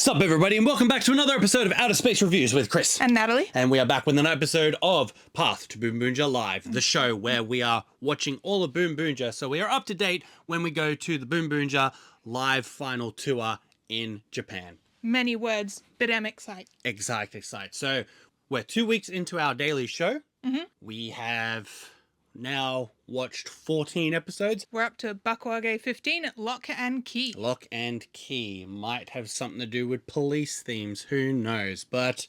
Sup everybody and welcome back to another episode of Outer Space Reviews with Chris. And Natalie. And we are back with an episode of Path to Boonboomger Live, the show where we are watching all of Boonboomger, so we are up to date when we go to the Boonboomger live final tour in Japan. Many words, but I'm excited. Excited. So we're 2 weeks into our daily show. We have now watched 14 episodes. We're up to Bakuage 15 at Lock and Key. Lock and Key might have something to do with police themes, who knows, but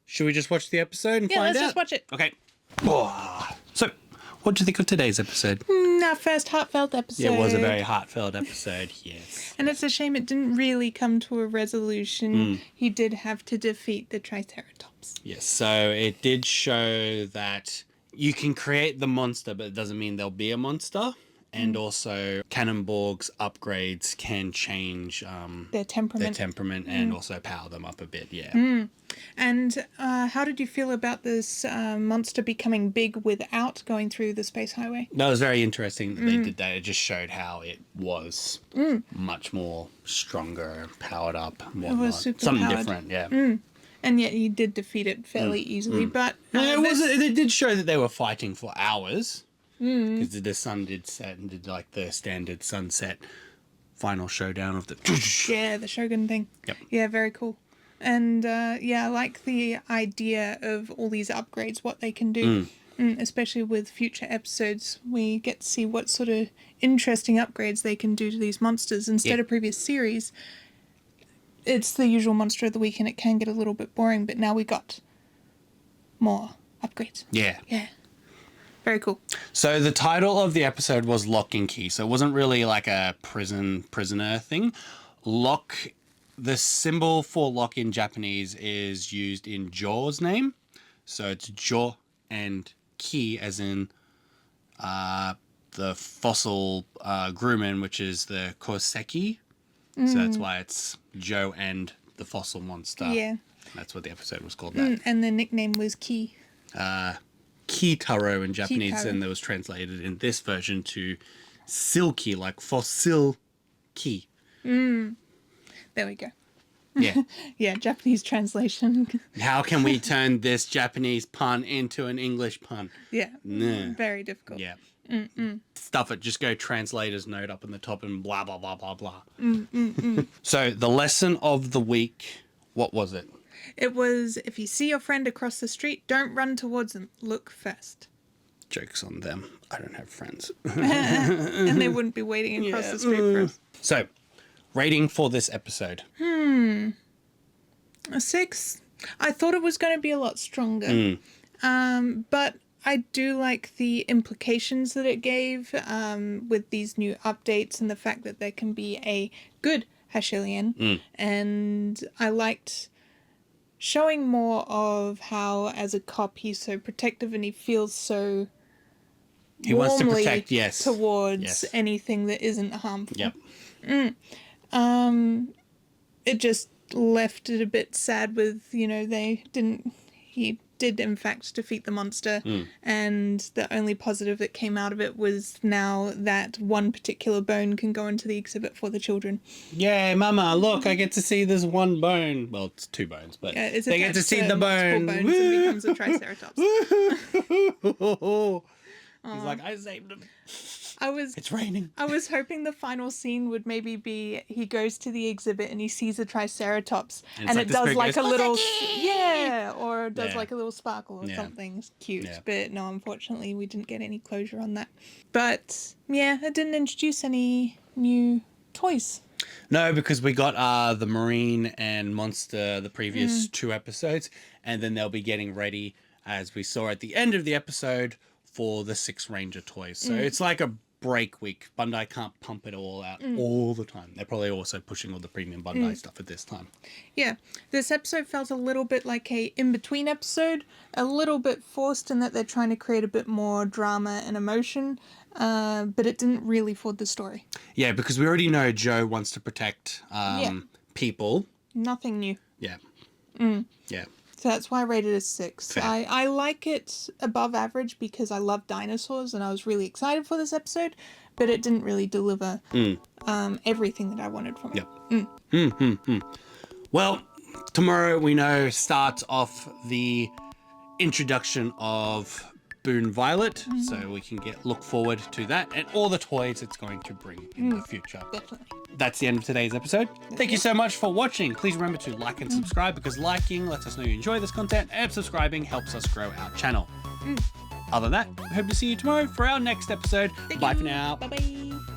should we just watch the episode and find out? Yeah, let's just watch it. Okay. So, what do you think of today's episode? Our first heartfelt episode. It was a very heartfelt episode, yes. And it's a shame it didn't really come to a resolution. He did have to defeat the Triceratops. Yes, so it did show that you can create the monster, but it doesn't mean there'll be a monster. And also, Cannonborg's upgrades can change Their temperament. and also power them up a bit, yeah. And how did you feel about this monster becoming big without going through the space highway? That was very interesting that they did that. It just showed how it was much more stronger, powered up, and whatnot. It was super Something powered. different, yeah. And yet he did defeat it fairly easily. But It did show that they were fighting for hours. Because the sun did set and did like the standard sunset final showdown of the... Yeah, the Shogun thing. Yep. Yeah, very cool. And yeah, I like the idea of all these upgrades, what they can do. Especially with future episodes, we get to see what sort of interesting upgrades they can do to these monsters. Instead of previous series, it's the usual monster of the week and it can get a little bit boring, but now we got more upgrades. Yeah. Yeah. Very cool. So the title of the episode was Lock and Key. So it wasn't really like a prisoner thing. Lock, the symbol for lock in Japanese is used in Jaw's name. So it's Jaw and Key as in the fossil Grumman, which is the Koseki. So that's why it's Joe and the fossil monster. Yeah. That's what the episode was called. That. And the nickname was Key. Kitaro in Japanese, Kitaro. and that was translated in this version to silky, like fossil key. There we go. Yeah. Yeah, Japanese translation. How can we turn this Japanese pun into an English pun? Yeah. Nah. Very difficult. Yeah. Stuff it. Just go translator's note up in the top and blah, blah, blah, blah, blah. So the lesson of the week, what was it? It was, if you see your friend across the street, don't run towards them. Look first. Joke's on them. I don't have friends. And they wouldn't be waiting across the street for us. So, rating for this episode. A 6. I thought it was going to be a lot stronger. But I do like the implications that it gave with these new updates and the fact that there can be a good Hashilian. And I liked showing more of how, as a cop, he's so protective and he feels so He wants to warmly protect, yes. towards anything that isn't harmful. Yep. It just left it a bit sad with, he did in fact defeat the monster, and the only positive that came out of it was now that one particular bone can go into the exhibit for the children. Yay, mama, look, I get to see this one bone. Well, it's 2 bones, but It's they get to attached see the bone. multiple bones and becomes a Triceratops. He's like, I saved him. It's raining. I was hoping the final scene would maybe be he goes to the exhibit and he sees a Triceratops and like it the does spirit like goes, a little "Koseki!" or does Yeah. like a little sparkle or Yeah. something cute. Yeah. But no, unfortunately we didn't get any closure on that. But yeah, it didn't introduce any new toys. No, because we got the Marine and Monster the previous 2 episodes, and then they'll be getting ready, as we saw at the end of the episode, for the 6 Ranger toys. So it's like a break week. Bandai can't pump it all out all the time. They're probably also pushing all the premium Bandai stuff at this time. Yeah, this episode felt a little bit like a in-between episode, a little bit forced in that they're trying to create a bit more drama and emotion, but it didn't really forward the story. Yeah, because we already know Joe wants to protect people. Nothing new. Yeah. Yeah. So that's why I rated it a 6. Fair. I like it above average because I love dinosaurs and I was really excited for this episode, but it didn't really deliver everything that I wanted from it. Yep. Well, tomorrow we know starts off the introduction of Boon Violet, so we can look forward to that and all the toys it's going to bring in the future. Definitely. That's the end of today's episode. Thank you so much for watching. Please remember to like and subscribe, because liking lets us know you enjoy this content and subscribing helps us grow our channel. Other than that, we hope to see you tomorrow for our next episode. Bye for now. Bye-bye.